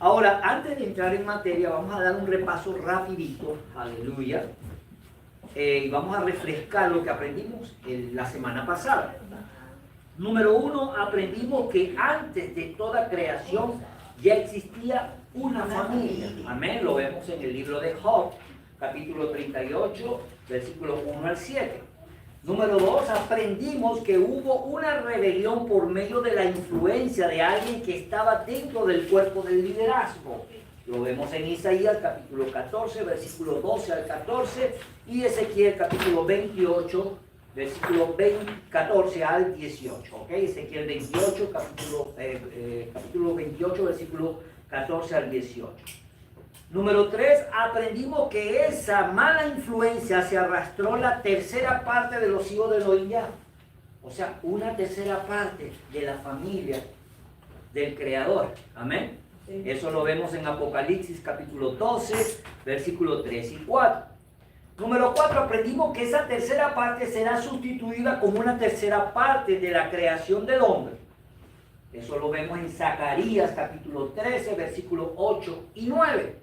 Ahora, antes de entrar en materia, vamos a dar un repaso rapidito, aleluya, y vamos a refrescar lo que aprendimos la semana pasada. Número 1, aprendimos que antes de toda creación ya existía una familia. Amén, lo vemos en el libro de Job, capítulo 38, versículos 1 al 7. Número 2, aprendimos que hubo una rebelión por medio de la influencia de alguien que estaba dentro del cuerpo del liderazgo. Lo vemos en Isaías capítulo 14, versículo 12 al 14 y Ezequiel capítulo 28, versículo 14 al 18. ¿Ok? Ezequiel 28, capítulo 28, versículo 14 al 18. Número 3, aprendimos que esa mala influencia se arrastró la tercera parte de los hijos de Elohim ya. O sea, una tercera parte de la familia del Creador. Amén. Sí. Eso lo vemos en Apocalipsis capítulo 12, versículos 3 y 4. Número 4, aprendimos que esa tercera parte será sustituida como una tercera parte de la creación del hombre. Eso lo vemos en Zacarías capítulo 13, versículos 8 y 9.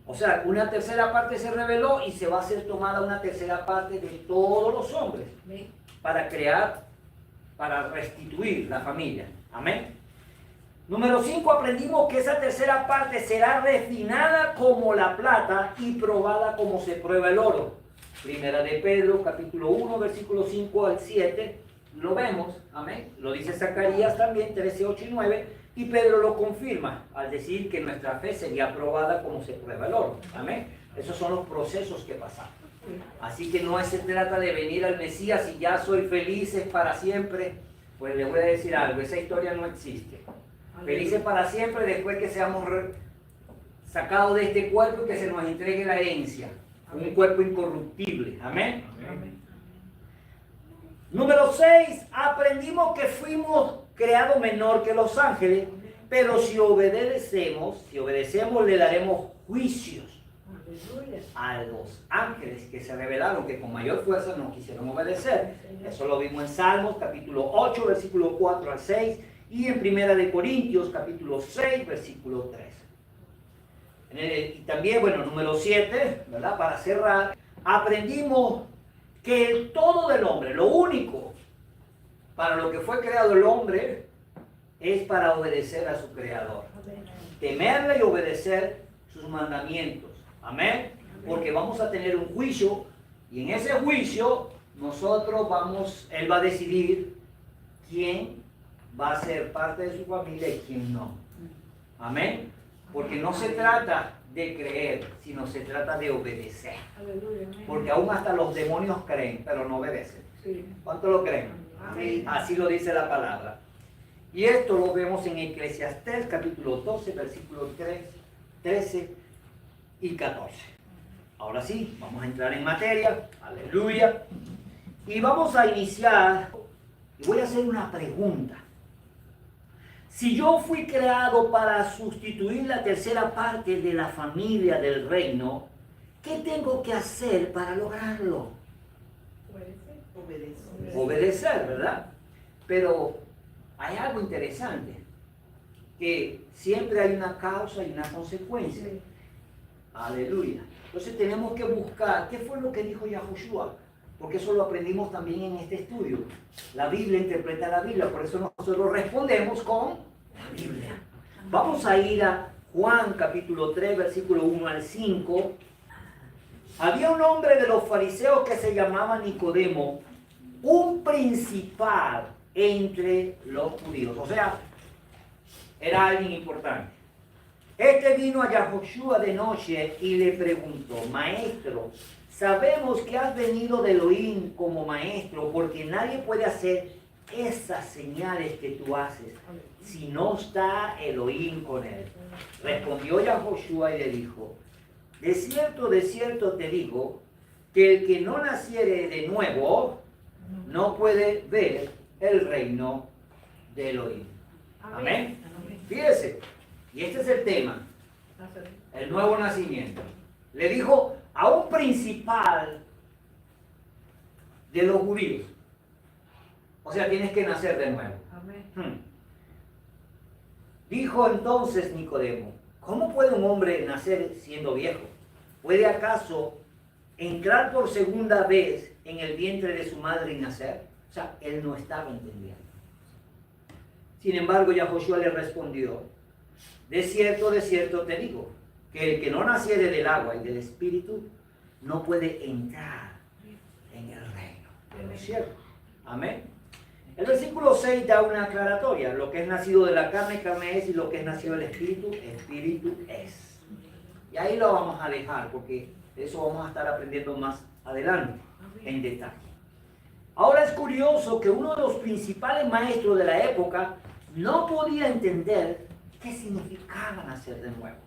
O sea, una tercera parte se reveló y se va a ser tomada una tercera parte de todos los hombres para crear, para restituir la familia. Amén. Número 5, aprendimos que esa tercera parte será refinada como la plata y probada como se prueba el oro. Primera de Pedro, capítulo 1, versículos 5 al 7, lo vemos, amén. Lo dice Zacarías también, 13, 8 y 9, y Pedro lo confirma al decir que nuestra fe sería probada como se prueba el oro, amén. Esos son los procesos que pasamos. Así que no se trata de venir al Mesías y ya soy felices para siempre. Pues le voy a decir algo, esa historia no existe. Felices para siempre después que seamos sacados de este cuerpo y que se nos entregue la herencia. Amén. Un cuerpo incorruptible. Amén. Amén. Número 6. Aprendimos que fuimos creados menor que los ángeles, pero si obedecemos, le daremos juicios a los ángeles que se rebelaron, que con mayor fuerza no quisieron obedecer. Eso lo vimos en Salmos capítulo 8, versículo 4 al 6. Y en Primera de Corintios, capítulo 6, versículo 3. Y también, bueno, número 7, ¿verdad? Para cerrar, aprendimos que el todo del hombre, lo único para lo que fue creado el hombre, es para obedecer a su Creador. Temerle y obedecer sus mandamientos. Amén. Porque vamos a tener un juicio, y en ese juicio, Él va a decidir quién va a ser parte de su familia y quién no. Amén. Porque no se trata de creer, sino se trata de obedecer. Porque aún hasta los demonios creen, pero no obedecen. ¿Cuánto lo creen? Sí, así lo dice la palabra. Y esto lo vemos en Eclesiastés capítulo 12, versículos 13 y 14. Ahora sí, vamos a entrar en materia. Aleluya. Y vamos a iniciar. Y voy a hacer una pregunta. Si yo fui creado para sustituir la tercera parte de la familia del reino, ¿qué tengo que hacer para lograrlo? Obedecer, ¿verdad? Pero hay algo interesante, que siempre hay una causa y una consecuencia. Aleluya. Entonces tenemos que buscar qué fue lo que dijo Yahushua, porque eso lo aprendimos también en este estudio. La Biblia interpreta la Biblia, por eso nosotros respondemos con la Biblia. Vamos a ir a Juan capítulo 3, versículo 1 al 5. Había un hombre de los fariseos que se llamaba Nicodemo, un principal entre los judíos. O sea, era alguien importante. Este vino a Yahushua de noche y le preguntó: Maestro, sabemos que has venido de Elohim como maestro, porque nadie puede hacer esas señales que tú haces si no está Elohim con él. Respondió Yahushua y le dijo: de cierto te digo, que el que no naciere de nuevo no puede ver el reino de Elohim. Amén. Fíjese, y este es el tema, el nuevo nacimiento. Le dijo a un principal de los judíos. O sea, tienes que nacer de nuevo. Dijo entonces Nicodemo: ¿Cómo puede un hombre nacer siendo viejo? ¿Puede acaso entrar por segunda vez en el vientre de su madre y nacer? O sea, él no estaba entendiendo. Sin embargo, Yahoshua le respondió, de cierto te digo, que el que no naciere del agua y del espíritu no puede entrar en el reino de los cielos. Amén. El versículo 6 da una aclaratoria. Lo que es nacido de la carne, carne es, y lo que es nacido del espíritu, espíritu es. Y ahí lo vamos a dejar, porque eso vamos a estar aprendiendo más adelante, en detalle. Ahora es curioso que uno de los principales maestros de la época no podía entender qué significaba nacer de nuevo.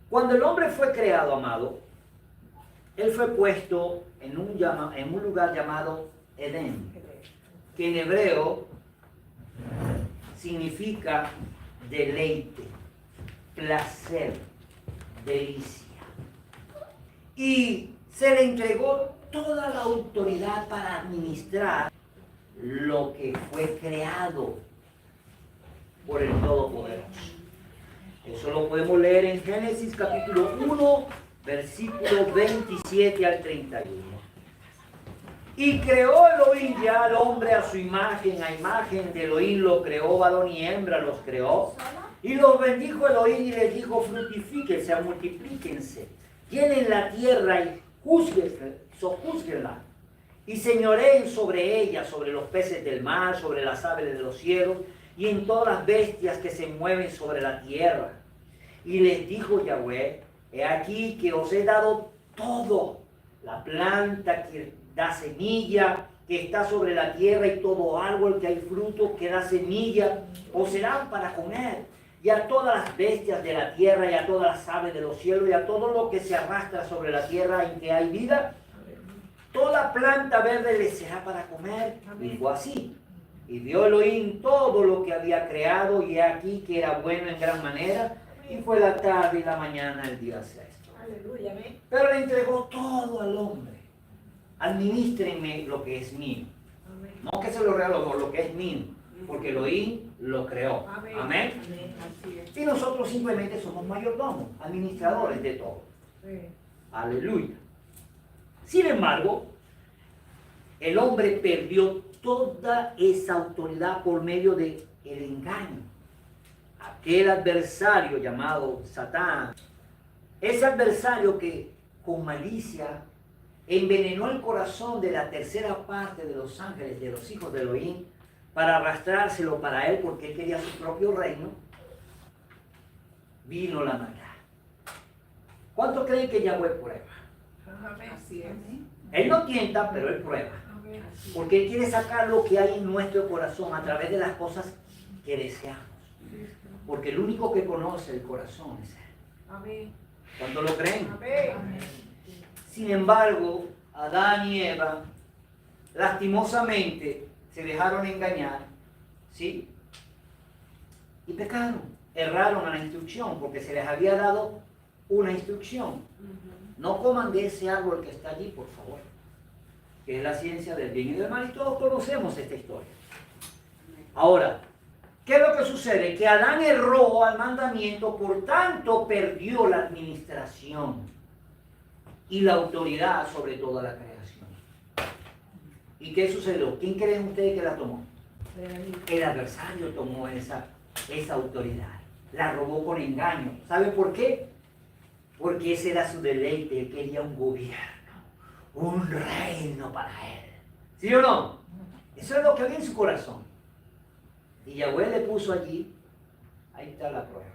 Cuando el hombre fue creado, amado, él fue puesto en un lugar llamado Edén, que en hebreo significa deleite, placer, delicia. Y se le entregó toda la autoridad para administrar lo que fue creado por el Todopoderoso. Eso lo podemos leer en Génesis capítulo 1, versículo 27 al 31. Y creó Elohim ya al hombre a su imagen, a imagen de Elohim lo creó, varón y hembra los creó. Y los bendijo Elohim y les dijo, fructifíquense, multiplíquense, llenen la tierra y sojúzguenla. Y señoreen sobre ella, sobre los peces del mar, sobre las aves de los cielos, y en todas las bestias que se mueven sobre la tierra. Y les dijo Yahweh, he aquí que os he dado todo, la planta que da semilla, que está sobre la tierra, y todo árbol que hay fruto, que da semilla, os serán para comer. Y a todas las bestias de la tierra, y a todas las aves de los cielos, y a todo lo que se arrastra sobre la tierra en que hay vida, toda planta verde les será para comer. Y fue así. Y vio Elohim todo lo que había creado, y aquí que era bueno en gran manera, y fue la tarde y la mañana el día sexto. Aleluya, amén. Pero le entregó todo al hombre. Administrenme lo que es mío. Amén. No que se lo regaló, lo que es mío. Porque Elohim lo creó. Amén. Amén. Amén. Así es. Y nosotros simplemente somos mayordomos, administradores de todo. Sí. Aleluya. Sin embargo, el hombre perdió toda esa autoridad por medio del engaño. Aquel adversario llamado Satán, ese adversario que con malicia envenenó el corazón de la tercera parte de los ángeles, de los hijos de Elohim, para arrastrárselo para él, porque él quería su propio reino, vino la maldad. ¿Cuántos creen que Yahweh prueba? Amén. Así es. Él no tienta, pero él prueba. Amén. Porque él quiere sacar lo que hay en nuestro corazón a través de las cosas que deseamos. Porque el único que conoce el corazón es él. Amén. ¿Cuántos lo creen? Amén. Sin embargo, Adán y Eva, lastimosamente, se dejaron engañar, ¿sí? Y pecaron, erraron a la instrucción, porque se les había dado una instrucción. No coman de ese árbol que está allí, por favor, que es la ciencia del bien y del mal, y todos conocemos esta historia. Ahora, ¿qué es lo que sucede? Que Adán erró al mandamiento, por tanto perdió la administración y la autoridad sobre toda la creación. ¿Y qué sucedió? ¿Quién creen ustedes que la tomó? El adversario tomó esa autoridad, la robó con engaño. ¿Sabe por qué? Porque ese era su deleite, él quería un gobierno, un reino para él. ¿Sí o no? Eso es lo que había en su corazón. Y Yahweh le puso allí, ahí está la prueba.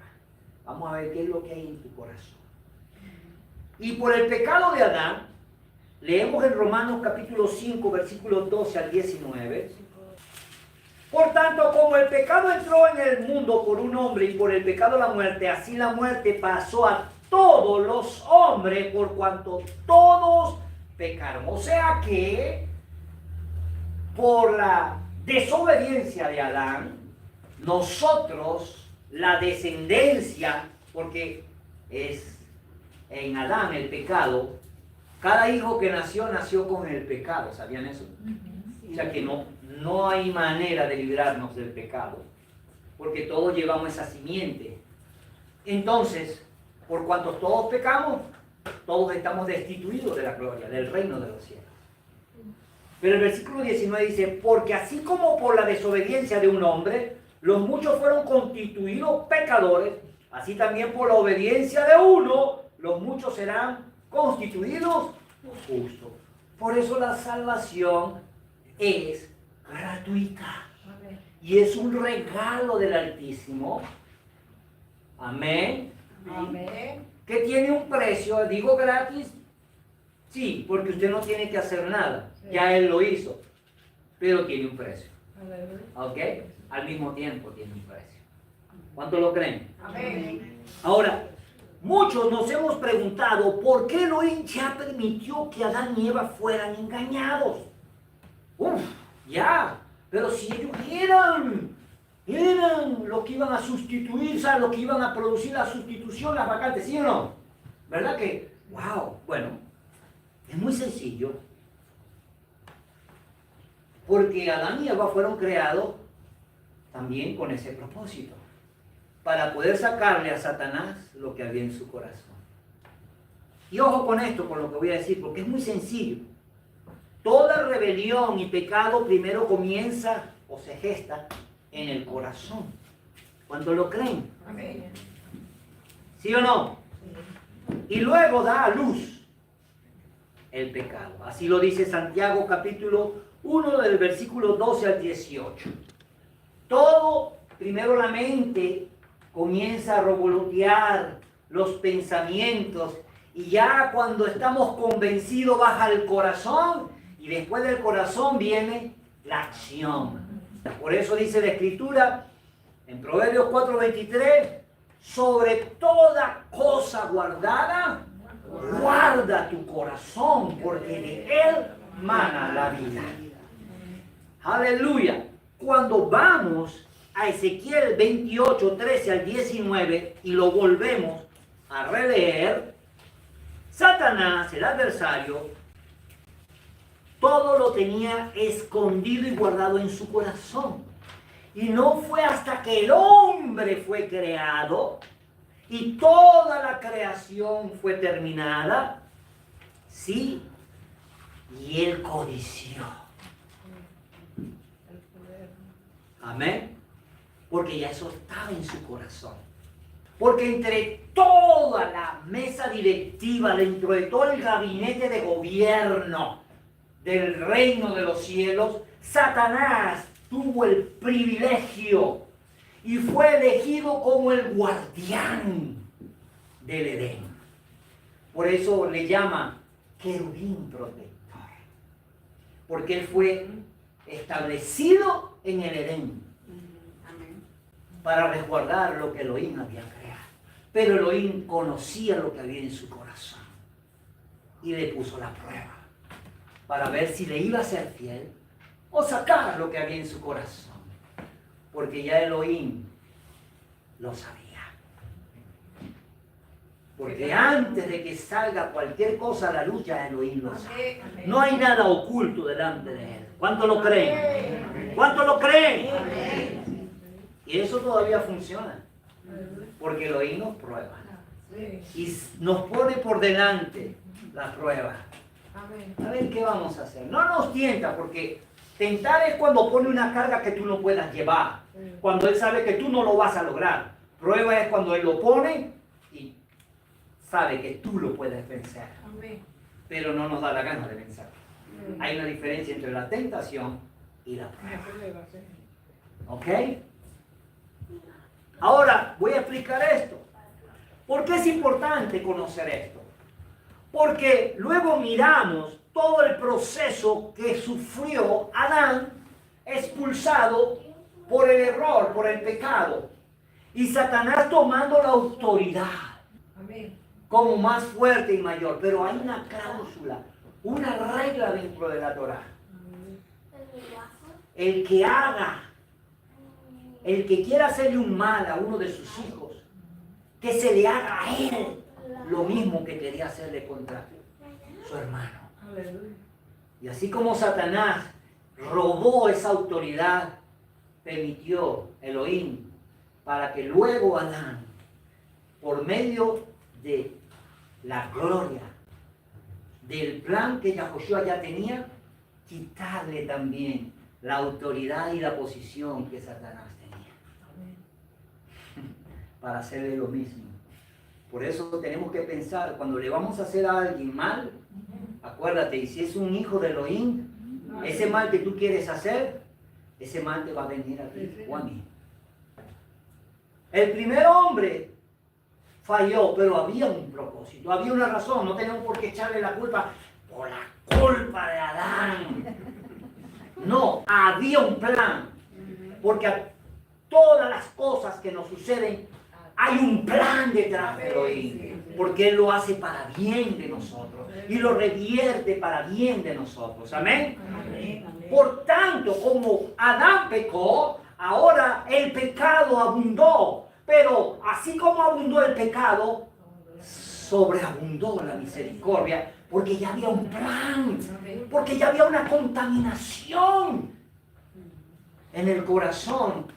Vamos a ver qué es lo que hay en tu corazón. Y por el pecado de Adán, leemos en Romanos capítulo 5, versículos 12 al 19. Por tanto, como el pecado entró en el mundo por un hombre y por el pecado la muerte, así la muerte pasó a todos los hombres por cuanto todos pecaron. O sea que por la desobediencia de Adán, nosotros, la descendencia, porque es en Adán el pecado, cada hijo que nació con el pecado, ¿sabían eso? O sea que no hay manera de librarnos del pecado, porque todos llevamos esa simiente. Entonces, por cuanto todos pecamos, todos estamos destituidos de la gloria, del reino de los cielos. Pero el versículo 19 dice, porque así como por la desobediencia de un hombre, los muchos fueron constituidos pecadores, así también por la obediencia de uno, los muchos serán constituidos justos. Por eso la salvación es gratuita. Amén. Y es un regalo del Altísimo. Amén. Amén. Que tiene un precio, digo gratis, sí, porque usted no tiene que hacer nada, ya Él lo hizo, pero tiene un precio, Aleluya. ¿ok? Al mismo tiempo tiene un precio. ¿Cuánto lo creen? Amén. Ahora, muchos nos hemos preguntado por qué Elohim ya permitió que Adán y Eva fueran engañados. Uf, ya, pero si ellos eran los que iban a sustituir, ¿sabes? Los que iban a producir la sustitución, las vacantes, ¿sí o no? ¿Verdad que? ¡Wow! Bueno, es muy sencillo. Porque Adán y Eva fueron creados también con ese propósito. Para poder sacarle a Satanás lo que había en su corazón. Y ojo con esto, con lo que voy a decir, porque es muy sencillo. Toda rebelión y pecado primero comienza o se gesta en el corazón. ¿Cuánto lo creen? Amén. ¿Sí o no? Y luego da a luz el pecado. Así lo dice Santiago capítulo 1 del versículo 12 al 18. Todo, primero la mente comienza a revolotear los pensamientos y ya cuando estamos convencidos baja el corazón y después del corazón viene la acción. Por eso dice la Escritura en Proverbios 4:23, sobre toda cosa guardada, guarda tu corazón, porque de él mana la vida. Aleluya. Cuando vamos a Ezequiel 28:13 al 19 y lo volvemos a releer, Satanás, el adversario, todo lo tenía escondido y guardado en su corazón. Y no fue hasta que el hombre fue creado y toda la creación fue terminada, sí, y él codició. Amén. Porque ya eso estaba en su corazón. Porque entre toda la mesa directiva, dentro de todo el gabinete de gobierno del reino de los cielos, Satanás tuvo el privilegio y fue elegido como el guardián del Edén. Por eso le llama querubín protector. Porque él fue establecido en el Edén para resguardar lo que Elohim había creado. Pero Elohim conocía lo que había en su corazón y le puso la prueba para ver si le iba a ser fiel o sacar lo que había en su corazón. Porque ya Elohim lo sabía. Porque antes de que salga cualquier cosa a la luz, ya Elohim lo sabe. No hay nada oculto delante de él. ¿Cuánto lo creen? ¿Cuánto lo creen? Y eso todavía funciona. Porque Elohim nos prueba. Y nos pone por delante la prueba. A ver qué vamos a hacer. No nos tienta, porque tentar es cuando pone una carga que tú no puedas llevar. Cuando él sabe que tú no lo vas a lograr. Prueba es cuando él lo pone y sabe que tú lo puedes vencer. Pero no nos da la gana de vencer. Hay una diferencia entre la tentación y la prueba. ¿Ok? Ahora voy a explicar esto. ¿Por qué es importante conocer esto? Porque luego miramos todo el proceso que sufrió Adán, expulsado por el error, por el pecado. Y Satanás tomando la autoridad como más fuerte y mayor. Pero hay una cláusula, una regla dentro de la Torá. El que haga, el que quiera hacerle un mal a uno de sus hijos, que se le haga a él lo mismo que quería hacerle contra su hermano. Y así como Satanás robó esa autoridad, permitió Elohim para que luego Adán por medio de la gloria, del plan que Yahushua ya tenía, quitarle también la autoridad y la posición que Satanás tenía. Para hacerle lo mismo. Por eso tenemos que pensar, cuando le vamos a hacer a alguien mal, acuérdate, y si es un hijo de Elohim, ese mal que tú quieres hacer, ese mal te va a venir a ti o a mí. El primer hombre falló, pero había un propósito, había una razón, no tenemos por qué echarle la culpa por la culpa de Adán. No, había un plan, porque a todas las cosas que nos suceden, hay un plan detrás de Elohim, porque Él lo hace para bien de nosotros y lo revierte para bien de nosotros. Amén. Por tanto, como Adán pecó, ahora el pecado abundó. Pero así como abundó el pecado, sobreabundó la misericordia, porque ya había un plan, porque ya había una contaminación en el corazón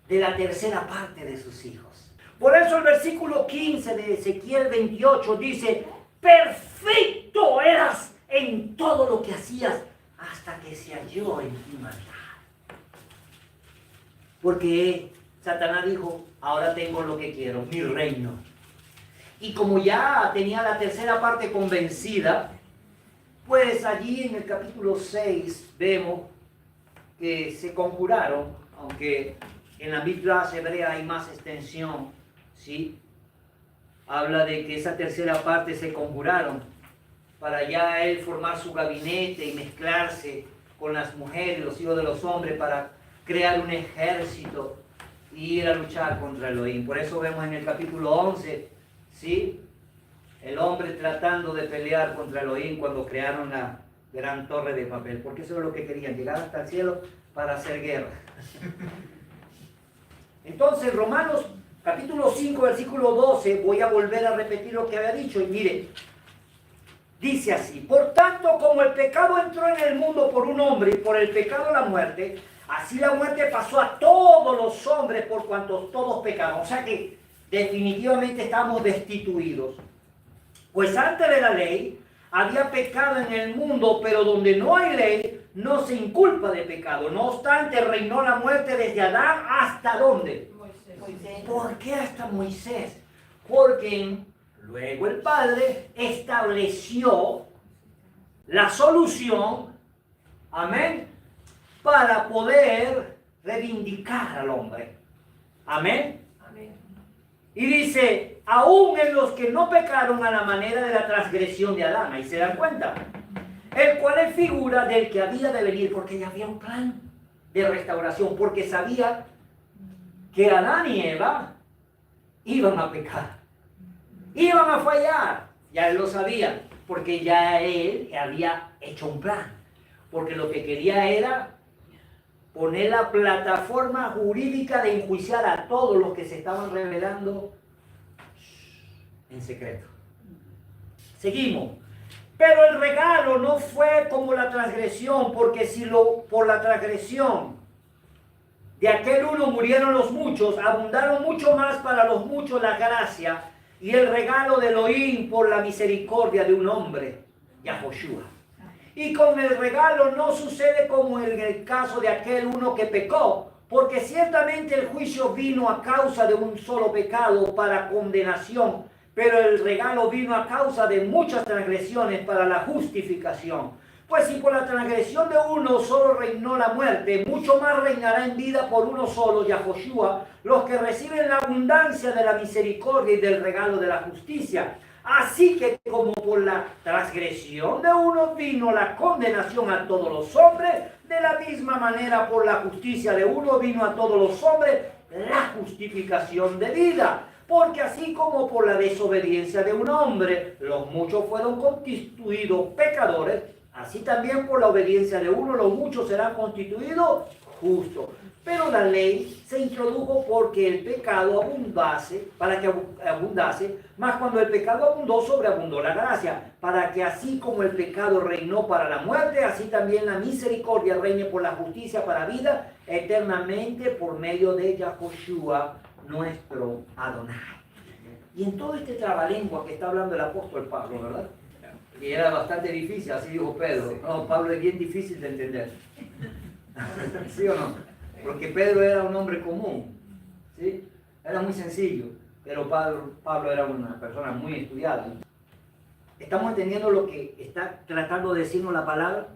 de la tercera parte de sus hijos. Por eso el versículo 15 de Ezequiel 28 dice: perfecto eras en todo lo que hacías hasta que se halló en ti maldad. Porque Satanás dijo: ahora tengo lo que quiero, mi reino. Y como ya tenía la tercera parte convencida, pues allí en el capítulo 6 vemos que se conjuraron, aunque en la Biblia hebrea hay más extensión, ¿sí? Habla de que esa tercera parte se conjuraron para ya él formar su gabinete y mezclarse con las mujeres, los hijos de los hombres, para crear un ejército y ir a luchar contra Elohim. Por eso vemos en el capítulo 11, ¿sí? El hombre tratando de pelear contra Elohim cuando crearon la gran torre de papel, porque eso es lo que querían, llegar hasta el cielo para hacer guerra. Entonces, Romanos capítulo 5, versículo 12, voy a volver a repetir lo que había dicho, y mire, dice así: por tanto, como el pecado entró en el mundo por un hombre y por el pecado la muerte, así la muerte pasó a todos los hombres por cuanto todos pecaron. O sea que definitivamente estamos destituidos. Pues antes de la ley había pecado en el mundo, pero donde no hay ley no se inculpa de pecado. No obstante, reinó la muerte desde Adán hasta ¿dónde? Moisés. ¿Por qué hasta Moisés? Porque luego el Padre estableció la solución, amén, para poder reivindicar al hombre. Amén. Amén. Y dice: aún en los que no pecaron a la manera de la transgresión de Adán, ahí se dan cuenta, el cual es figura del que había de venir, porque ya había un plan de restauración, porque sabía que Adán y Eva iban a pecar, iban a fallar, ya él lo sabía, porque ya él había hecho un plan, porque lo que quería era poner la plataforma jurídica de enjuiciar a todos los que se estaban rebelando en secreto. Seguimos. Pero el regalo no fue como la transgresión, porque si por la transgresión de aquel uno murieron los muchos, abundaron mucho más para los muchos la gracia y el regalo de Elohim por la misericordia de un hombre, Yahushua. Y con el regalo no sucede como en el caso de aquel uno que pecó, porque ciertamente el juicio vino a causa de un solo pecado para condenación, pero el regalo vino a causa de muchas transgresiones para la justificación. Pues si por la transgresión de uno solo reinó la muerte, mucho más reinará en vida por uno solo, Yahushua, los que reciben la abundancia de la misericordia y del regalo de la justicia. Así que como por la transgresión de uno vino la condenación a todos los hombres, de la misma manera por la justicia de uno vino a todos los hombres la justificación de vida. Porque así como por la desobediencia de un hombre los muchos fueron constituidos pecadores, así también por la obediencia de uno los muchos serán constituidos justos. Pero la ley se introdujo porque el pecado abundase, para que abundase, mas cuando el pecado abundó, sobreabundó la gracia, para que así como el pecado reinó para la muerte, así también la misericordia reine por la justicia para vida eternamente por medio de Yahushua, nuestro Adonai. Y en todo este trabalengua que está hablando el apóstol Pablo, ¿verdad? Y era bastante difícil, así dijo Pedro. No, Pablo es bien difícil de entender. ¿Sí o no? Porque Pedro era un hombre común, ¿sí? Era muy sencillo, pero Pablo era una persona muy estudiada. ¿Estamos entendiendo lo que está tratando de decirnos la palabra?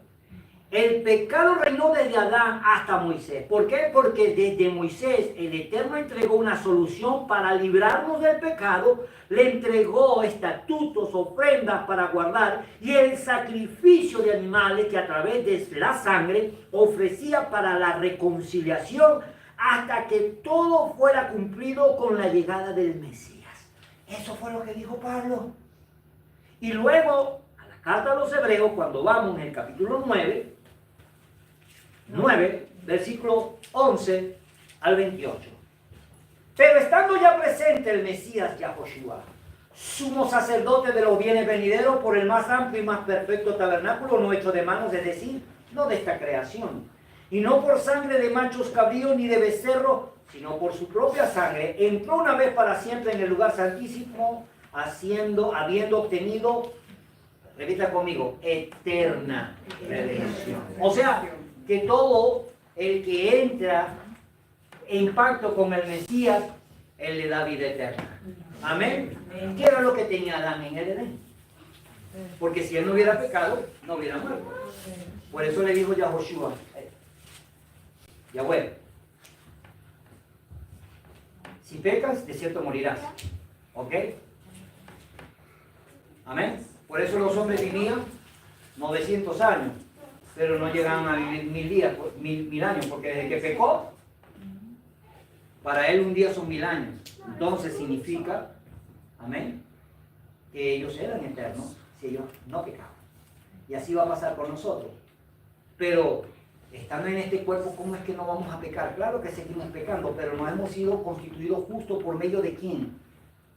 El pecado reinó desde Adán hasta Moisés. ¿Por qué? Porque desde Moisés el Eterno entregó una solución para librarnos del pecado, le entregó estatutos, ofrendas para guardar y el sacrificio de animales que a través de la sangre ofrecía para la reconciliación hasta que todo fuera cumplido con la llegada del Mesías. Eso fue lo que dijo Pablo. Y luego, a la carta a los Hebreos, cuando vamos en el capítulo 9, versículo 11 al 28. Pero estando ya presente el Mesías Yahoshua, sumo sacerdote de los bienes venideros por el más amplio y más perfecto tabernáculo no hecho de manos, es decir, no de esta creación, y no por sangre de machos cabríos ni de becerro, sino por su propia sangre, entró una vez para siempre en el lugar santísimo, habiendo obtenido, repita conmigo, eterna redención. O sea, que todo el que entra en pacto con el Mesías, él le da vida eterna. Amén. ¿Qué era lo que tenía Adán en el Edén? Porque si él no hubiera pecado, no hubiera muerto. Por eso le dijo Yahoshua, Yahweh, si pecas, de cierto morirás. ¿Ok? Amén. Por eso los hombres vivían 900 años, pero no llegaban a vivir 1000 días, 1000 años, porque desde que pecó, para él un día son 1000 años. Entonces significa, amén, que ellos eran eternos si ellos no pecaban. Y así va a pasar con nosotros. Pero estando en este cuerpo, ¿cómo es que no vamos a pecar? Claro que seguimos pecando, pero no hemos sido constituidos justos por medio de ¿quién?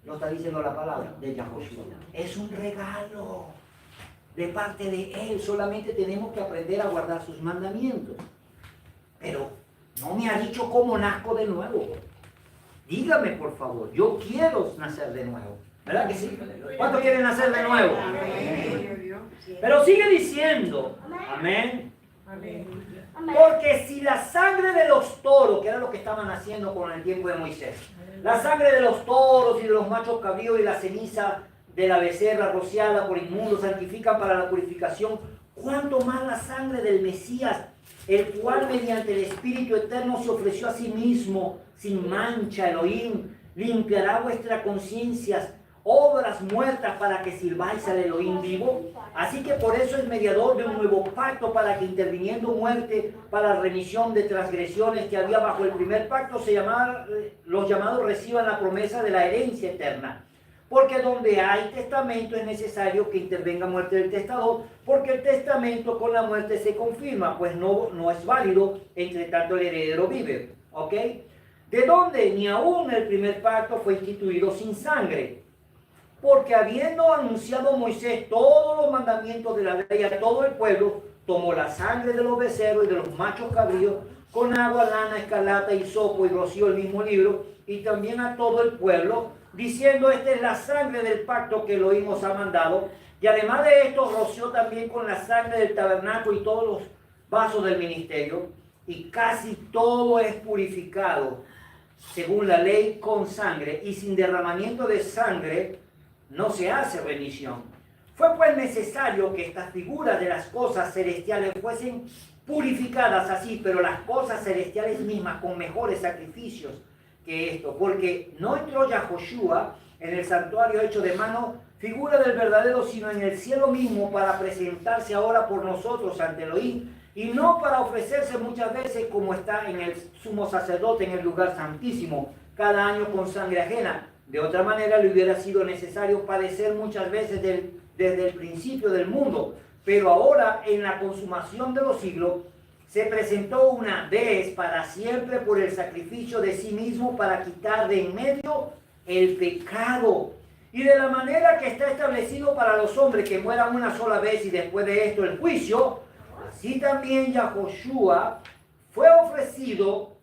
Lo está diciendo la palabra, de Yahoshua. Es un regalo de parte de Él. Solamente tenemos que aprender a guardar sus mandamientos. Pero no me ha dicho cómo nazco de nuevo. Dígame, por favor. Yo quiero nacer de nuevo. ¿Verdad que sí? ¿Cuántos quieren nacer de nuevo? Pero sigue diciendo, amén. Porque si la sangre de los toros, que era lo que estaban haciendo con el tiempo de Moisés, la sangre de los toros y de los machos cabríos y la ceniza de la becerra rociada por inmundo santifican para la purificación, cuánto más la sangre del Mesías, el cual mediante el Espíritu Eterno se ofreció a sí mismo sin mancha, Elohim, limpiará vuestras conciencias, obras muertas para que sirváis al Elohim vivo. Así que por eso es mediador de un nuevo pacto, para que interviniendo muerte para la remisión de transgresiones que había bajo el primer pacto, los llamados reciban la promesa de la herencia eterna. Porque donde hay testamento es necesario que intervenga muerte del testador, porque el testamento con la muerte se confirma, pues no es válido, entre tanto el heredero vive. ¿Ok? De donde ni aún el primer pacto fue instituido sin sangre. Porque habiendo anunciado Moisés todos los mandamientos de la ley a todo el pueblo, tomó la sangre de los becerros y de los machos cabríos, con agua, lana, escarlata, hisopo y roció el mismo libro, y también a todo el pueblo, diciendo: esta es la sangre del pacto que Elohim os ha mandado. Y además de esto, roció también con la sangre del tabernáculo y todos los vasos del ministerio, y casi todo es purificado según la ley con sangre, y sin derramamiento de sangre no se hace remisión. Fue pues necesario que estas figuras de las cosas celestiales fuesen purificadas así, pero las cosas celestiales mismas con mejores sacrificios que esto, porque no entró Yahoshua en el santuario hecho de mano, figura del verdadero, sino en el cielo mismo, para presentarse ahora por nosotros ante Elohim, y no para ofrecerse muchas veces como está en el sumo sacerdote en el lugar santísimo, cada año con sangre ajena. De otra manera le hubiera sido necesario padecer muchas veces desde el principio del mundo, pero ahora en la consumación de los siglos se presentó una vez para siempre por el sacrificio de sí mismo para quitar de en medio el pecado. Y de la manera que está establecido para los hombres que mueran una sola vez y después de esto el juicio, así también Yahoshua fue ofrecido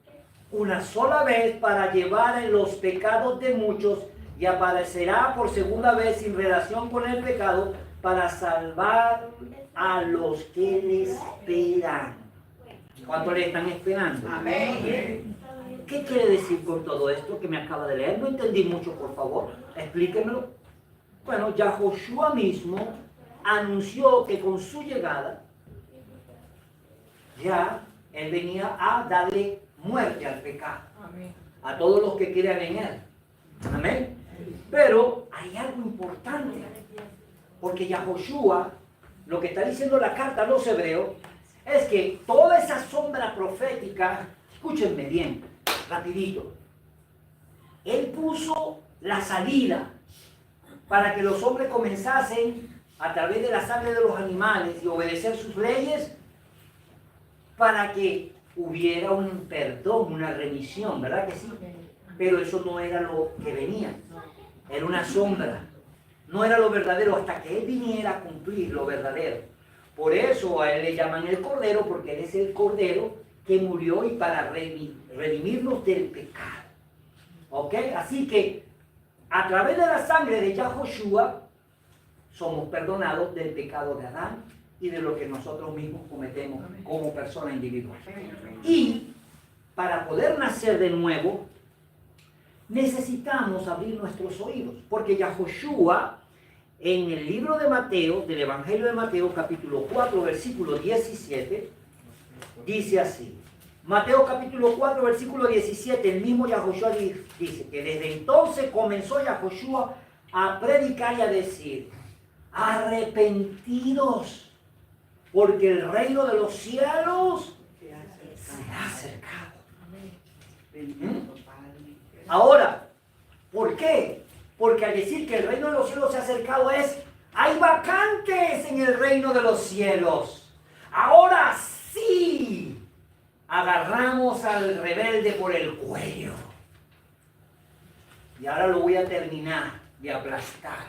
una sola vez para llevar en los pecados de muchos, y aparecerá por segunda vez sin relación con el pecado para salvar a los que le esperan. ¿Cuánto le están esperando? Amén. ¿Qué quiere decir con todo esto que me acaba de leer? No entendí mucho, por favor. Explíquemelo. Bueno, Yahoshua mismo anunció que con su llegada ya él venía a darle muerte al pecado. Amén. A todos los que crean en él. Amén. Pero hay algo importante. Porque Yahoshua, lo que está diciendo la carta a los hebreos, es que toda esa sombra profética, escúchenme bien, rapidito, él puso la salida para que los hombres comenzasen a través de la sangre de los animales y obedecer sus leyes, para que hubiera un perdón, una remisión, ¿verdad que sí? Pero eso no era lo que venía, era una sombra, no era lo verdadero hasta que él viniera a cumplir lo verdadero. Por eso a él le llaman el Cordero, porque él es el Cordero que murió y para redimirnos del pecado. ¿Ok? Así que a través de la sangre de Yahoshua somos perdonados del pecado de Adán y de lo que nosotros mismos cometemos como persona individual. Y para poder nacer de nuevo, necesitamos abrir nuestros oídos, porque Yahoshua en el libro de Mateo, del Evangelio de Mateo, capítulo 4, versículo 17, dice así. Mateo capítulo 4, versículo 17, el mismo Yahoshua dice que desde entonces comenzó Yahoshua a predicar y a decir: arrepentidos, porque el reino de los cielos se ha acercado. Ahora, ¿por qué? Porque al decir que el reino de los cielos se ha acercado hay vacantes en el reino de los cielos. Ahora sí, agarramos al rebelde por el cuello. Y ahora lo voy a terminar de aplastar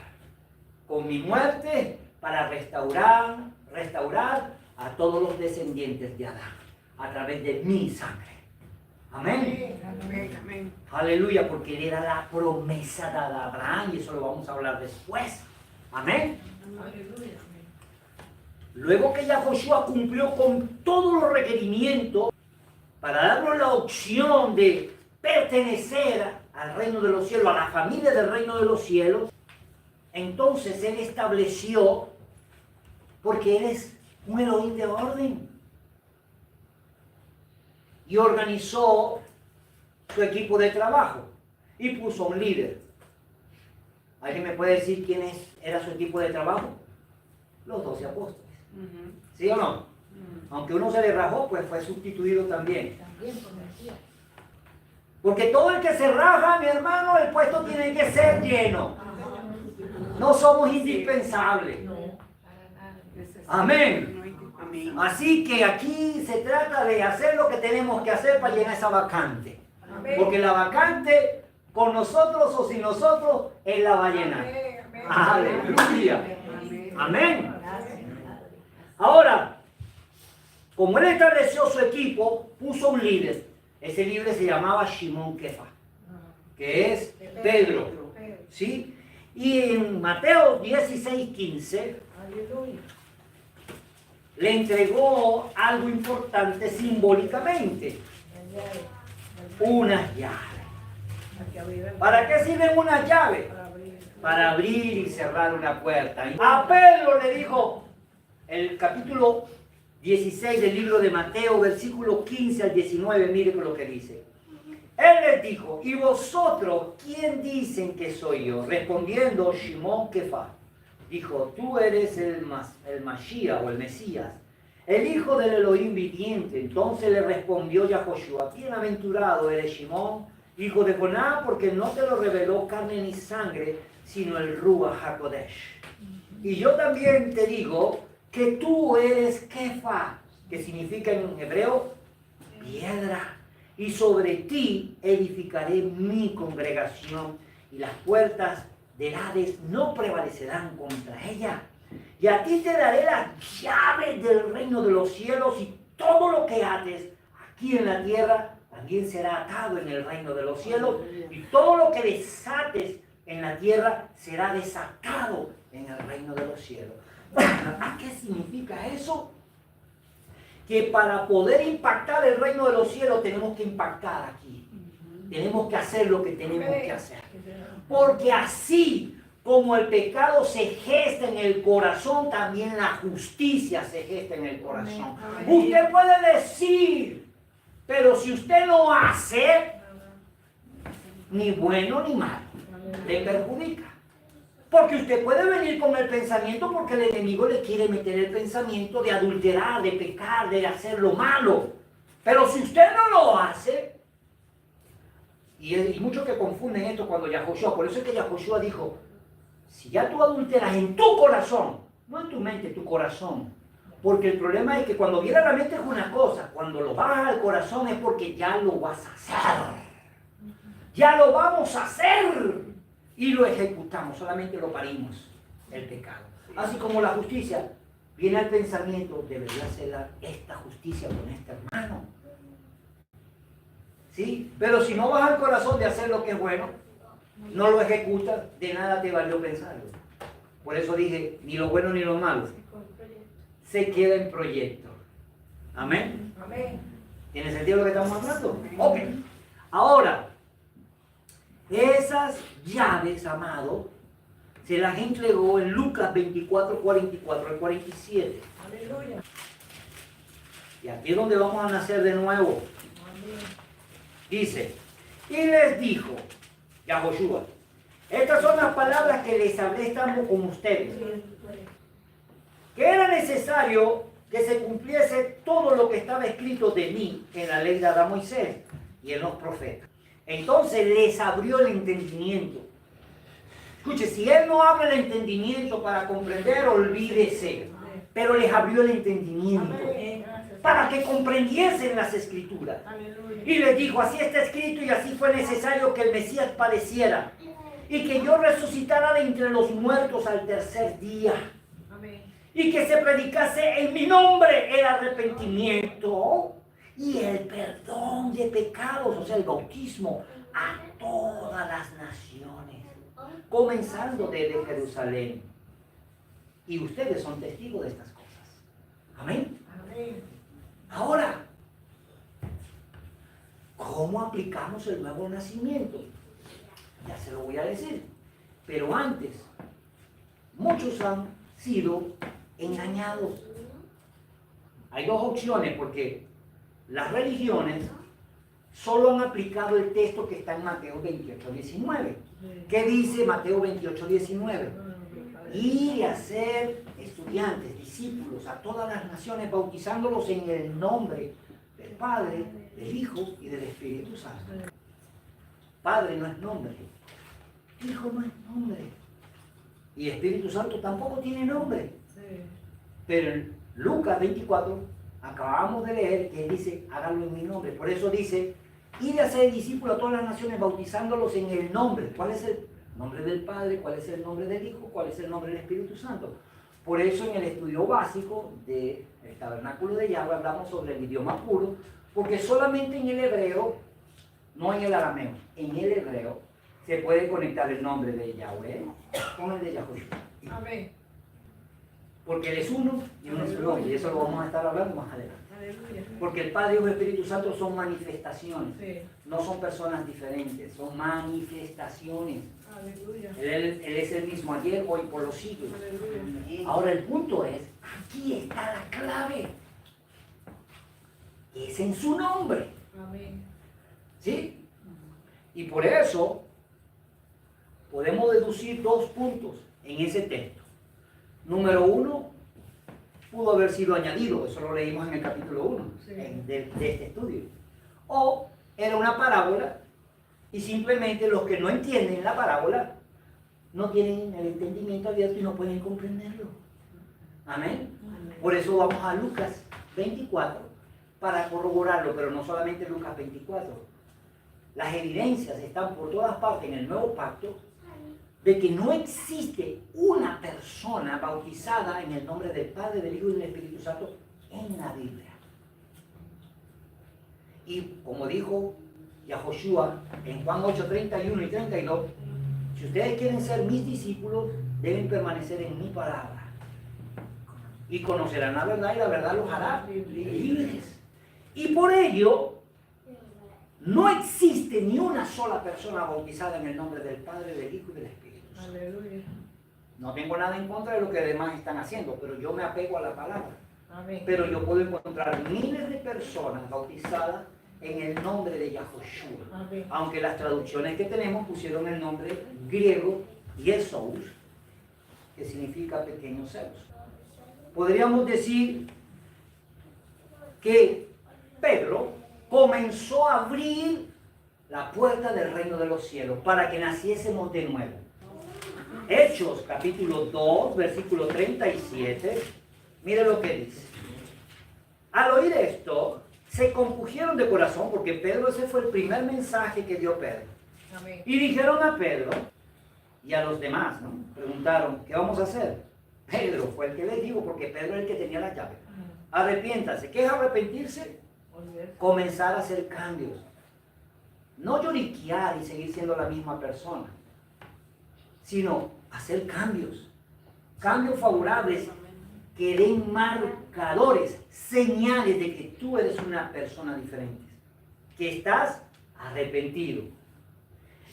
con mi muerte para restaurar a todos los descendientes de Adán a través de mi sangre. Amén. Amén. Amén. Aleluya, porque él era la promesa de Abraham y eso lo vamos a hablar después. Amén. Aleluya. Luego que Yahoshua cumplió con todos los requerimientos para darnos la opción de pertenecer al reino de los cielos, a la familia del reino de los cielos, entonces él estableció, porque él es un Elohim de orden, y organizó su equipo de trabajo y puso un líder. ¿Alguien me puede decir quién era su equipo de trabajo? Los 12 apóstoles. ¿Sí o no? Aunque uno se le rajó, pues fue sustituido también. Porque todo el que se raja, mi hermano, el puesto tiene que ser lleno. No somos indispensables. Amén. Amén. Así que aquí se trata de hacer lo que tenemos que hacer para llenar esa vacante. Porque la vacante, con nosotros o sin nosotros, Él la va a llenar. Aleluya. Amén. Ahora, como Él estableció su equipo, puso un líder. Ese líder se llamaba Shimón Kefa, que es Pedro. ¿Sí? Y en Mateo 16:15 le entregó algo importante simbólicamente: unas llaves. ¿Para qué sirven unas llaves? Para abrir y cerrar una puerta. A Pedro le dijo, el capítulo 16 del libro de Mateo, versículo 15 al 19, mire lo que dice. Él les dijo: ¿y vosotros quién dicen que soy yo? Respondiendo Shimón Kefa, dijo: tú eres el Mashiach o el Mesías, el hijo del Elohim viviente. Entonces le respondió Yahoshua: bienaventurado eres Shimón, hijo de Jonás, porque no te lo reveló carne ni sangre, sino el Ruach HaKodesh. Y yo también te digo que tú eres Kefa, que significa en hebreo piedra, y sobre ti edificaré mi congregación, y las puertas del Hades no prevalecerán contra ella. Y a ti te daré las llaves del reino de los cielos, y todo lo que ates aquí en la tierra también será atado en el reino de los cielos, y todo lo que desates en la tierra será desatado en el reino de los cielos. ¿A qué significa eso? Que para poder impactar el reino de los cielos tenemos que impactar aquí. Tenemos que hacer lo que tenemos que hacer. Porque así como el pecado se gesta en el corazón, también la justicia se gesta en el corazón. Usted puede decir, pero si usted no hace, ni bueno ni malo, le perjudica. Porque usted puede venir con el pensamiento porque el enemigo le quiere meter el pensamiento de adulterar, de pecar, de hacer lo malo. Pero si usted no lo hace, y muchos que confunden esto cuando Yahoshua, por eso es que Yahoshua dijo, si ya tú adulteras en tu corazón, no en tu mente, tu corazón. Porque el problema es que cuando viene a la mente es una cosa, cuando lo bajas al corazón es porque ya lo vas a hacer. Ya lo vamos a hacer. Y lo ejecutamos, solamente lo parimos, el pecado. Así como la justicia, viene al pensamiento, debería hacer esta justicia con este hermano. ¿Sí? Pero si no vas al corazón de hacer lo que es bueno, no lo ejecutas, de nada te valió pensarlo. Por eso dije, ni lo bueno ni lo malo se queda en proyecto. Amén. Amén. ¿Tiene sentido lo que estamos hablando? Ok. Ahora, esas llaves, amado, se las entregó en Lucas 24, 44 al 47. Aleluya. Y aquí es donde vamos a nacer de nuevo. Amén. Dice, y les dijo, Yahoshua, estas son las palabras que les hablé estando con ustedes, que era necesario que se cumpliese todo lo que estaba escrito de mí en la ley de Adán Moisés y en los profetas. Entonces les abrió el entendimiento. Escuche, si él no abre el entendimiento para comprender, olvídese. Pero les abrió el entendimiento para que comprendiesen las escrituras. Aleluya. Y les dijo, así está escrito y así fue necesario que el Mesías padeciera y que yo resucitara de entre los muertos al tercer día. Amén. Y que se predicase en mi nombre el arrepentimiento y el perdón de pecados, o sea, el bautismo, a todas las naciones, comenzando desde Jerusalén. Y ustedes son testigos de estas cosas. Amén. Amén. Ahora, ¿cómo aplicamos el nuevo nacimiento? Ya se lo voy a decir. Pero antes, muchos han sido engañados. Hay dos opciones porque las religiones solo han aplicado el texto que está en Mateo 28, 19. ¿Qué dice Mateo 28, 19? Ir a ser estudiantes, discípulos a todas las naciones, bautizándolos en el nombre del Padre, del Hijo y del Espíritu Santo. Padre no es nombre, Hijo no es nombre, y Espíritu Santo tampoco tiene nombre. Pero en Lucas 24 acabamos de leer que dice, háganlo en mi nombre. Por eso dice, ir a ser discípulos a todas las naciones, bautizándolos en el nombre. ¿Cuál es el nombre del Padre? ¿Cuál es el nombre del Hijo? ¿Cuál es el nombre del Espíritu Santo? Por eso en el estudio básico del tabernáculo de Yahweh hablamos sobre el idioma puro, porque solamente en el hebreo, no en el arameo, en el hebreo se puede conectar el nombre de Yahweh con el de Yahoshua. Amén. Porque Él es uno y uno es su nombre, y eso lo vamos a estar hablando más adelante. Aleluya. Porque el Padre, Hijo y Espíritu Santo son manifestaciones, Sí. no son personas diferentes, son manifestaciones. Aleluya. Él es el mismo ayer, hoy, por los siglos. Aleluya. Ahora el punto es, aquí está la clave. Es en su nombre. Amén. ¿Sí? Y por eso podemos deducir dos puntos en ese texto. Número uno, pudo haber sido añadido, eso lo leímos en el capítulo 1 Sí. de este estudio. O era una parábola y simplemente los que no entienden la parábola no tienen el entendimiento abierto y no pueden comprenderlo. Amén. Amén. Por eso vamos a Lucas 24 para corroborarlo, pero no solamente Lucas 24. Las evidencias están por todas partes en el nuevo pacto de que no existe una persona bautizada en el nombre del Padre, del Hijo y del Espíritu Santo en la Biblia. Y como dijo Yahoshua en Juan 8, 31 y 32, Si ustedes quieren ser mis discípulos, deben permanecer en mi palabra. Y conocerán la verdad y la verdad los hará libres. Y por ello, no existe ni una sola persona bautizada en el nombre del Padre, del Hijo y del Espíritu Santo. Aleluya. No tengo nada en contra de lo que demás están haciendo, pero yo me apego a la palabra. Amén. Pero yo puedo encontrar miles de personas bautizadas en el nombre de Yahoshua. Amén. Aunque las traducciones que tenemos pusieron el nombre griego Jesús, que significa pequeño Zeus. Podríamos decir que Pedro comenzó a abrir la puerta del reino de los cielos para que naciésemos de nuevo. Hechos capítulo 2, versículo 37, mire lo que dice. Al oír esto, se compungieron de corazón, porque Pedro, ese fue el primer mensaje que dio Pedro. Amén. Y dijeron a Pedro y a los demás, ¿no? Preguntaron, ¿qué vamos a hacer? Pedro fue el que les dijo, porque Pedro es el que tenía la llave. Arrepiéntase. ¿Qué es arrepentirse? Comenzar a hacer cambios. No lloriquear y seguir siendo la misma persona, sino hacer cambios. Cambios favorables que den marcadores, señales de que tú eres una persona diferente, que estás arrepentido.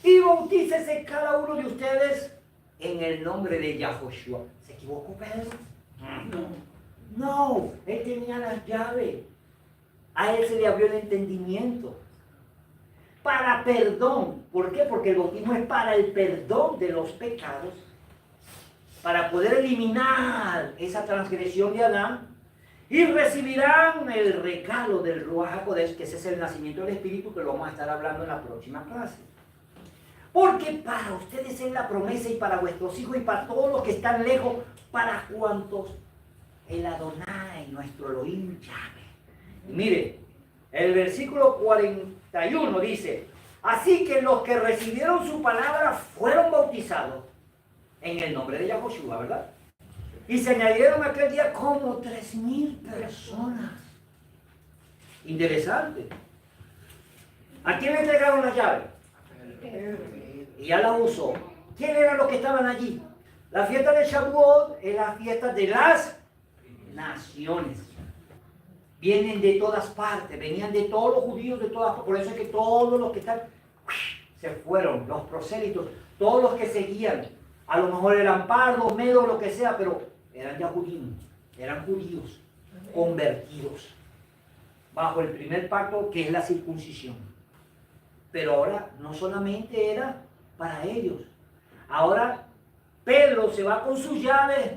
Y bautícese cada uno de ustedes en el nombre de Yahoshua. ¿Se equivocó Pedro? No, él tenía las llaves. A él se le abrió el entendimiento. Para perdón. ¿Por qué? Porque el bautismo es para el perdón de los pecados, para poder eliminar esa transgresión de Adán, y recibirán el regalo del Ruach HaKodesh, que ese es el nacimiento del Espíritu, que lo vamos a estar hablando en la próxima clase. Porque para ustedes es la promesa, y para vuestros hijos, y para todos los que están lejos, para cuantos el Adonai, nuestro Elohim, llame. Y mire, el versículo 41 dice, así que los que recibieron su palabra fueron bautizados en el nombre de Yahoshua, ¿verdad? Y se añadieron aquel día como 3,000 personas. Interesante. ¿A quién le entregaron la llave? Y ya la usó. ¿Quién eran los que estaban allí? La fiesta de Shavuot es la fiesta de las naciones. Vienen de todas partes, venían de todos los judíos de todas partes. Por eso es que todos los que están se fueron, los prosélitos, todos los que seguían. A lo mejor eran pardos, medos, lo que sea, pero eran ya judíos, eran judíos convertidos bajo el primer pacto, que es la circuncisión. Pero ahora no solamente era para ellos. Ahora Pedro se va con sus llaves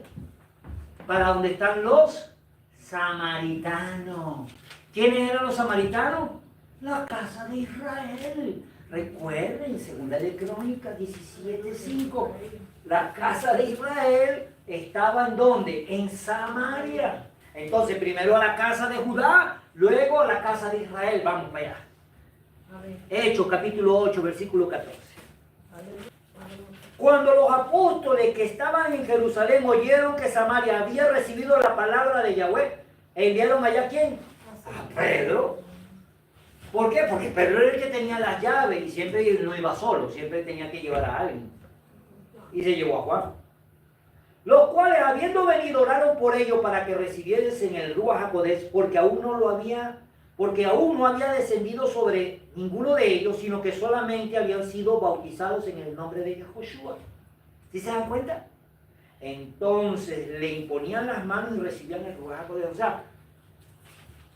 para donde están los samaritanos. ¿Quiénes eran los samaritanos? La casa de Israel. Recuerden, 2 de Crónicas 17:5. La casa de Israel estaba ¿en dónde? En Samaria. Entonces, primero a la casa de Judá, luego a la casa de Israel. Vamos para allá. Hechos capítulo 8, versículo 14. Cuando los apóstoles que estaban en Jerusalén oyeron que Samaria había recibido la palabra de Yahweh, ¿enviaron allá a quién? A Pedro. ¿Por qué? Porque Pedro era el que tenía las llaves y siempre no iba solo, siempre tenía que llevar a alguien. Y se llevó a Juan. Los cuales, habiendo venido, oraron por ellos para que recibiesen el Ruach HaKodesh, porque aún no había descendido sobre ninguno de ellos, sino que solamente habían sido bautizados en el nombre de Yahoshua. ¿Sí se dan cuenta? Entonces le imponían las manos y recibían el Ruach HaKodesh. O sea,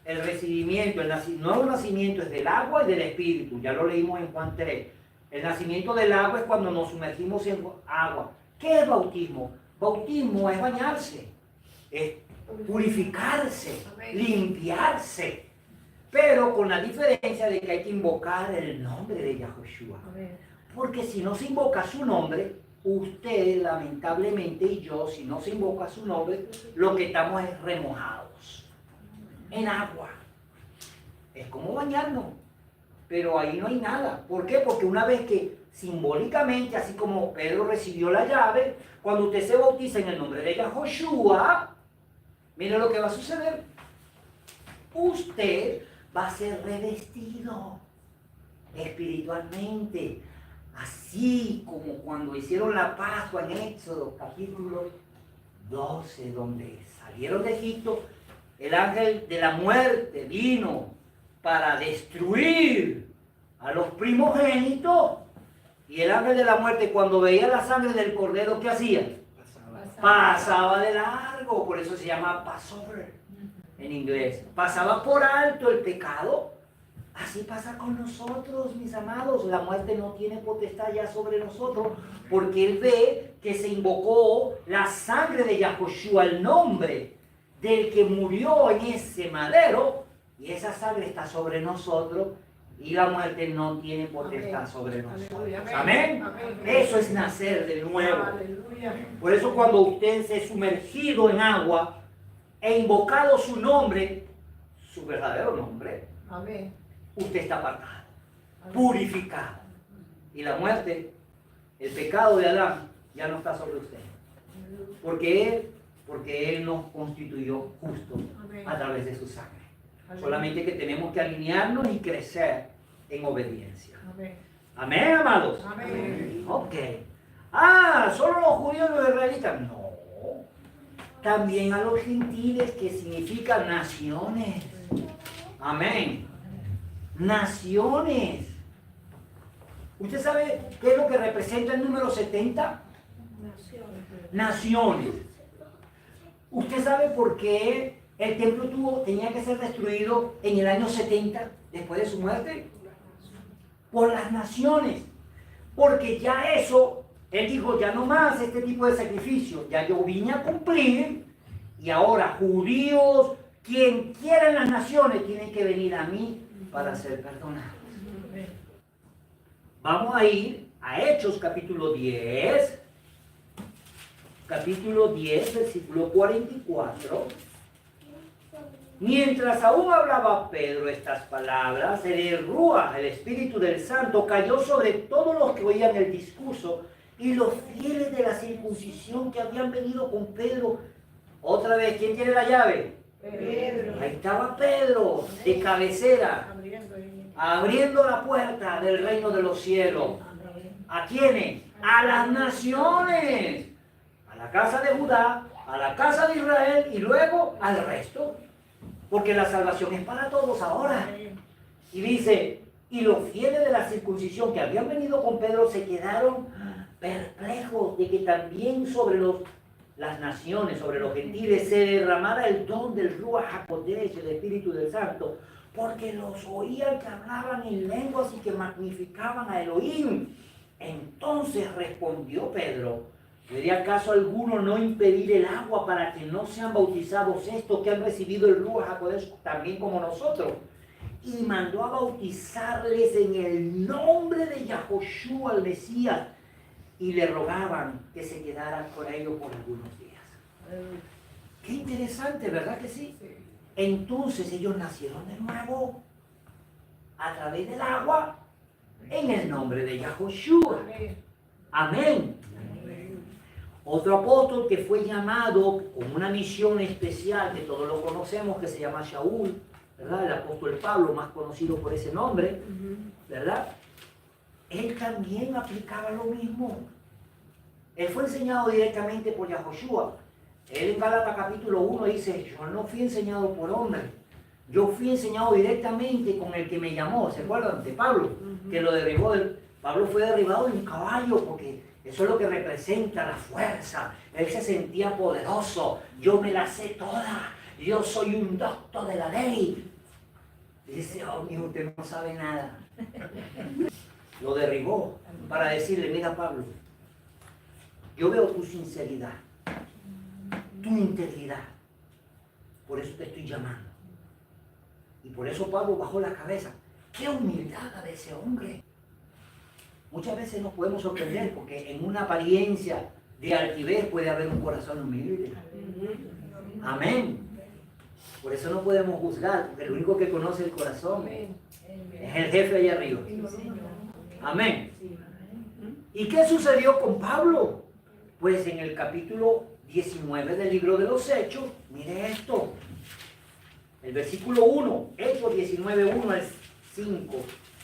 el recibimiento, el nuevo nacimiento es del agua y del espíritu. Ya lo leímos en Juan 3. El nacimiento del agua es cuando nos sumergimos en agua. ¿Qué es bautismo? Bautismo es bañarse, es purificarse, limpiarse. Pero con la diferencia de que hay que invocar el nombre de Yahoshua. Porque si no se invoca su nombre, usted lamentablemente y yo, si no se invoca su nombre, lo que estamos es remojados en agua. Es como bañarnos, pero ahí no hay nada. ¿Por qué? Porque una vez que simbólicamente, así como Pedro recibió la llave, cuando usted se bautiza en el nombre de Yahoshua, mire lo que va a suceder. Usted va a ser revestido espiritualmente, Así como cuando hicieron la Pascua en Éxodo capítulo 12, donde salieron de Egipto, el ángel de la muerte vino para destruir a los primogénitos. Y el ángel de la muerte, cuando veía la sangre del cordero, ¿qué hacía? Pasaba de largo. Por eso se llama Passover en inglés. Pasaba por alto el pecado. Así pasa con nosotros, mis amados. La muerte no tiene potestad ya sobre nosotros, porque Él ve que se invocó la sangre de Yahoshua, el nombre del que murió en ese madero, y esa sangre está sobre nosotros, y la muerte no tiene potestad sobre nosotros. Amén. Eso es nacer de nuevo. Por eso cuando usted se ha sumergido en agua e invocado su nombre, su verdadero nombre, Amén. usted está apartado, purificado. Y la muerte, el pecado de Adán, ya no está sobre usted. Porque Él nos constituyó justos a través de su sangre. Solamente que tenemos que alinearnos y crecer en obediencia. Amén, amados. Amén. Ok. ¿Solo los judíos y los israelitas? No. También a los gentiles, que significan naciones. Amén. Naciones. ¿Usted sabe qué es lo que representa el número 70? Naciones. ¿Usted sabe por qué el templo tenía que ser destruido en el año 70 después de su muerte? Por las naciones. Porque ya eso, Él dijo, ya no más este tipo de sacrificio. Ya yo vine a cumplir, y ahora judíos, quien quiera en las naciones, tienen que venir a mí para ser perdonados. Vamos a ir a Hechos capítulo 10. Capítulo 10, versículo 44. Mientras aún hablaba Pedro estas palabras, el Ruach, el Espíritu del Santo, cayó sobre todos los que oían el discurso, y los fieles de la circuncisión que habían venido con Pedro. Otra vez, ¿quién tiene la llave? Pedro. Ahí estaba Pedro, de cabecera, abriendo la puerta del reino de los cielos. ¿A quiénes? A las naciones, a la casa de Judá, a la casa de Israel, y luego al resto. Porque la salvación es para todos ahora. Y dice, y los fieles de la circuncisión que habían venido con Pedro se quedaron perplejos de que también sobre las naciones, sobre los gentiles, se derramara el don del Ruach HaKodesh, el Espíritu del Santo, porque los oían que hablaban en lenguas y que magnificaban a Elohim. Entonces respondió Pedro: ¿Puede acaso alguno no impedir el agua para que no sean bautizados estos que han recibido el Ruach HaKodesh también como nosotros? Y mandó a bautizarles en el nombre de Yahoshua, el Mesías, y le rogaban que se quedara con ellos por algunos días. Qué interesante, ¿verdad que sí? Entonces ellos nacieron de nuevo a través del agua en el nombre de Yahoshua. Amén. Otro apóstol que fue llamado con una misión especial, que todos lo conocemos, que se llama Shaul, ¿verdad? El apóstol Pablo, más conocido por ese nombre, ¿verdad? Él también aplicaba lo mismo. Él fue enseñado directamente por Yahoshua. Él en Gálatas capítulo 1 dice: yo no fui enseñado por hombre, yo fui enseñado directamente con el que me llamó. ¿Se acuerdan de Pablo? Que lo derribó. Pablo fue derribado de un caballo, porque eso es lo que representa la fuerza. Él se sentía poderoso. Yo me la sé toda. Yo soy un doctor de la ley. Dice: oh, mijo, usted no sabe nada. Lo derribó para decirle: mira, Pablo, yo veo tu sinceridad, tu integridad. Por eso te estoy llamando. Y por eso Pablo bajó la cabeza. ¡Qué humildad la de ese hombre! Muchas veces nos podemos sorprender porque en una apariencia de altivez puede haber un corazón humilde. Amén. Por eso no podemos juzgar, porque el único que conoce el corazón es el jefe allá arriba. Amén. ¿Y qué sucedió con Pablo? Pues en el capítulo 19 del libro de los Hechos, mire esto. El versículo 1, Hechos 19, 1 al 5,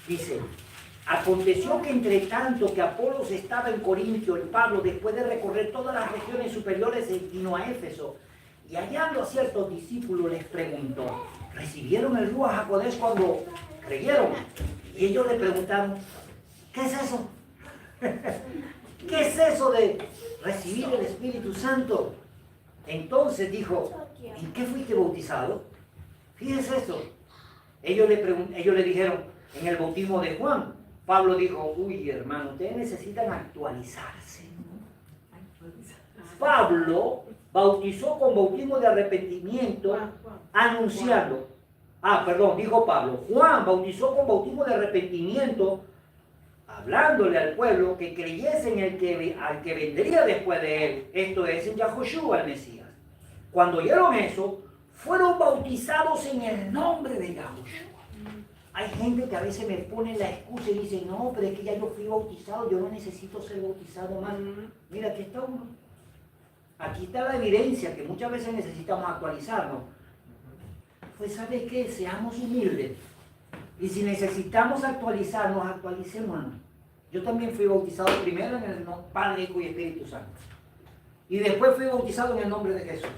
dice: Aconteció que entre tanto que Apolos estaba en Corintio, el Pablo, después de recorrer todas las regiones superiores, vino a Éfeso. Y hallando a ciertos discípulos les preguntó, ¿recibieron el Ruach HaKodesh cuando creyeron? Y ellos le preguntaron, ¿qué es eso? ¿Qué es eso de recibir el Espíritu Santo? Entonces dijo, ¿en qué fuiste bautizado? Fíjense esto. Ellos le dijeron, en el bautismo de Juan. Pablo dijo, uy hermano, ustedes necesitan actualizarse. Pablo bautizó con bautismo de arrepentimiento, anunciando. Dijo Pablo. Juan bautizó con bautismo de arrepentimiento, hablándole al pueblo que creyese en al que vendría después de él, esto es, en Yahoshua, el Mesías. Cuando oyeron eso, fueron bautizados en el nombre de Yahoshua. Hay gente que a veces me pone la excusa y dice, no, pero es que ya yo fui bautizado, yo no necesito ser bautizado más. Mira, aquí está uno. Aquí está la evidencia que muchas veces necesitamos actualizarnos. Pues ¿sabes qué? Seamos humildes. Y si necesitamos actualizarnos, actualicémonos. Yo también fui bautizado primero en el Padre, Hijo y Espíritu Santo. Y después fui bautizado en el nombre de Jesús.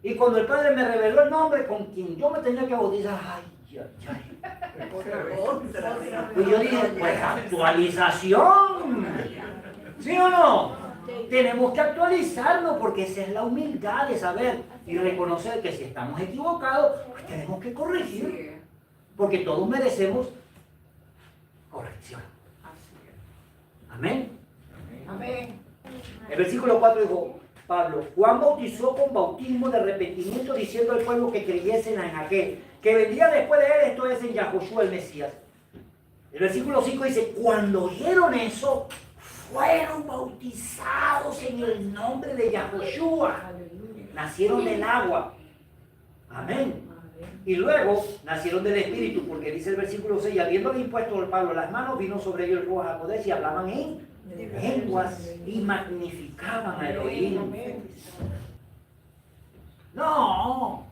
Y cuando el Padre me reveló el nombre con quien yo me tenía que bautizar, ay. Y yo dije, pues actualización. ¿Sí o no? Tenemos que actualizarnos porque esa es la humildad de saber y reconocer que si estamos equivocados, pues tenemos que corregir. Porque todos merecemos corrección. Amén. Amén. El versículo 4 dijo, Pablo, Juan bautizó con bautismo de arrepentimiento diciendo al pueblo que creyesen en aquel que vendría después de él, esto es en Yahoshua el Mesías. El versículo 5 dice, cuando oyeron eso, fueron bautizados en el nombre de Yahoshua. Nacieron del agua. Amén. Y luego nacieron del Espíritu, porque dice el versículo 6, habiéndole impuesto al Pablo las manos, vino sobre ellos el Ruach HaKodesh y hablaban en lenguas y magnificaban a Elohim. No,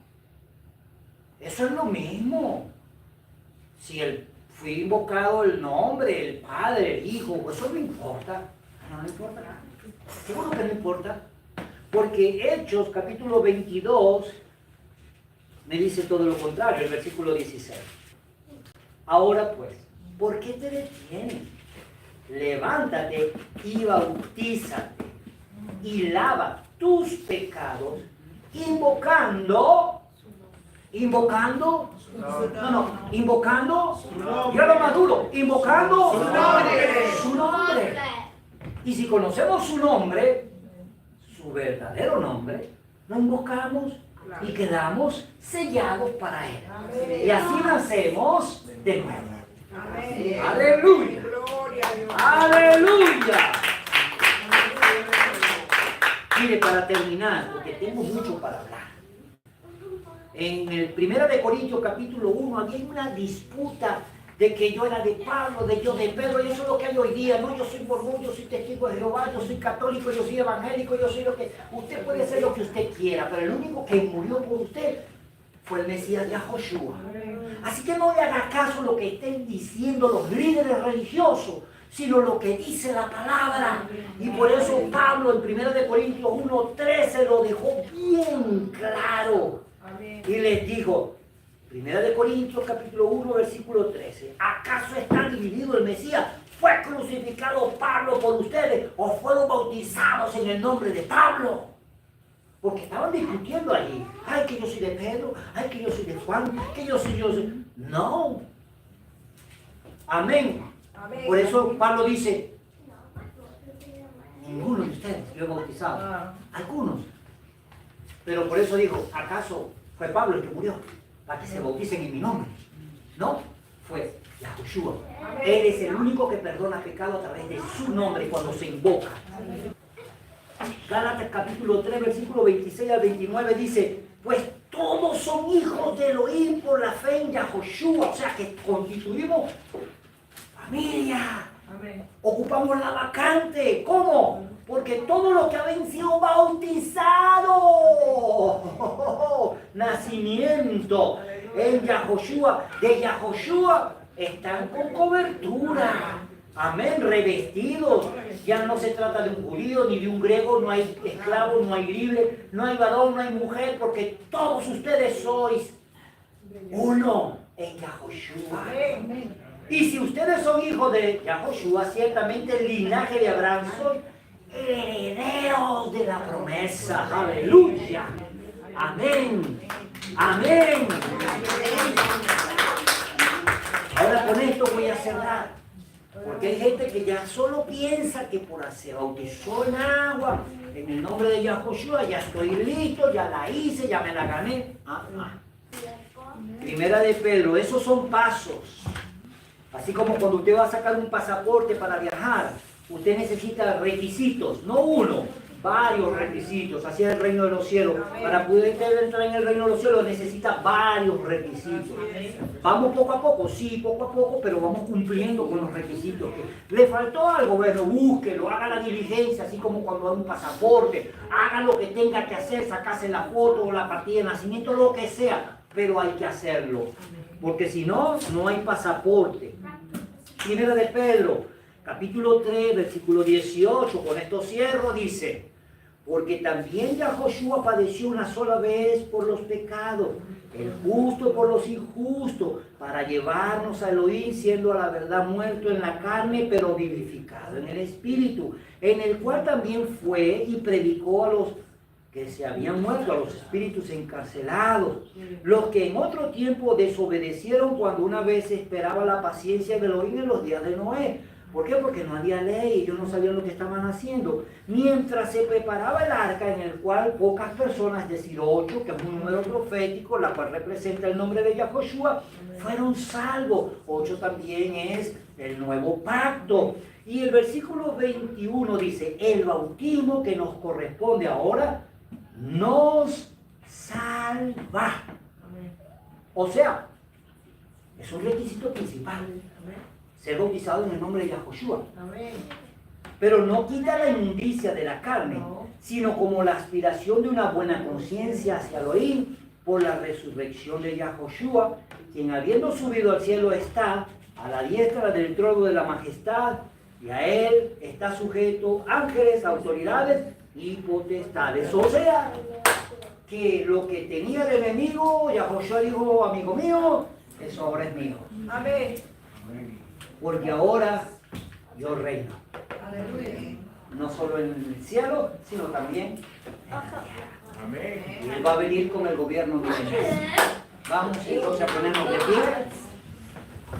eso es lo mismo. Si fui invocado el nombre, el Padre, el Hijo, eso no importa. No importa nada. Seguro que no importa. Porque Hechos capítulo 22 me dice todo lo contrario, el versículo 16. Ahora pues, ¿por qué te detienes? Levántate y bautízate y lava tus pecados, invocando, invocando yo lo maduro, invocando su nombre. Y si conocemos su nombre, su verdadero nombre, lo invocamos y quedamos sellados para él. Y así nacemos de nuevo. Amén. Aleluya. Aleluya. Mire, para terminar, porque tengo mucho para hablar. En el 1 de Corintios capítulo 1 había una disputa de que yo era de Pablo, de yo de Pedro, y eso es lo que hay hoy día, ¿no? Yo soy mormón, yo soy testigo de Jehová, yo soy católico, yo soy evangélico, yo soy lo que... Usted puede ser lo que usted quiera, pero el único que murió por usted fue el Mesías de Yahoshua. Así que no le haga caso a lo que estén diciendo los líderes religiosos, sino lo que dice la palabra. Y por eso Pablo en 1 de Corintios 1:13 lo dejó bien claro. Y les dijo, 1 de Corintios capítulo 1 versículo 13, ¿acaso está dividido el Mesías? ¿Fue crucificado Pablo por ustedes o fueron bautizados en el nombre de Pablo? Porque estaban discutiendo allí. Ay, que yo soy de Pedro, ay, que yo soy de Juan, que yo soy... No. Amén. Amén. Por eso Pablo dice, ninguno de ustedes fue bautizado. Algunos. Pero por eso dijo, ¿acaso fue Pablo el que murió? Para que se bauticen en mi nombre. No, fue Yahoshua. Él es el único que perdona pecado a través de su nombre cuando se invoca. Gálatas capítulo 3, versículo 26 al 29 dice, pues todos son hijos de Elohim por la fe en Yahoshua. O sea que constituimos familia. Amén. Ocupamos la vacante. ¿Cómo? Porque todos los que habían sido bautizados, nacimiento en Yahoshua, de Yahoshua, están con cobertura. Amén, revestidos. Ya no se trata de un judío ni de un griego, no hay esclavo, no hay libre, no hay varón, no hay mujer, porque todos ustedes sois uno en Yahoshua. Y si ustedes son hijos de Yahoshua, ciertamente el linaje de Abraham soy herederos de la promesa. Aleluya. Amén. Amén. Ahora con esto voy a cerrar. Porque hay gente que ya solo piensa que por se bautizó en agua, en el nombre de Yahoshua, ya estoy listo, ya la hice, ya me la gané. Primera de Pedro, esos son pasos. Así como cuando usted va a sacar un pasaporte para viajar, usted necesita requisitos, no uno, varios requisitos, hacia el reino de los cielos. Para poder entrar en el reino de los cielos necesita varios requisitos. Vamos poco a poco, sí, poco a poco, pero vamos cumpliendo con los requisitos. ¿Le faltó algo? Bueno, búsquelo, haga la diligencia, así como cuando hay un pasaporte, haga lo que tenga que hacer, sacarse la foto o la partida de nacimiento, lo que sea, pero hay que hacerlo, porque si no, no hay pasaporte. Primera de Pedro, capítulo 3, versículo 18, con esto cierro, dice: porque también Yahoshua padeció una sola vez por los pecados, el justo por los injustos, para llevarnos a Elohim, siendo a la verdad muerto en la carne, pero vivificado en el espíritu, en el cual también fue y predicó a los que se habían muerto, a los espíritus encarcelados, los que en otro tiempo desobedecieron cuando una vez se esperaba la paciencia de Elohim en los días de Noé. ¿Por qué? Porque no había ley, ellos no sabían lo que estaban haciendo. Mientras se preparaba el arca, en el cual pocas personas, es decir, 8, que es un número profético, la cual representa el nombre de Yahoshua, fueron salvos. 8 también es el nuevo pacto. Y el versículo 21 dice: el bautismo que nos corresponde ahora nos salva. O sea, es un requisito principal. Ser bautizado en el nombre de Yahoshua. Pero no quita la inmundicia de la carne, sino como la aspiración de una buena conciencia hacia Elohim por la resurrección de Yahoshua, quien habiendo subido al cielo está a la diestra del trono de la majestad, y a él está sujeto ángeles, autoridades y potestades. O sea, que lo que tenía el enemigo, Yahoshua dijo: amigo mío, eso ahora es mío. Amén. Porque ahora yo reino. Aleluya. No solo en el cielo, sino también en la tierra. Amén. Y Él va a venir con el gobierno de Dios. Vamos entonces a ponernos de pie.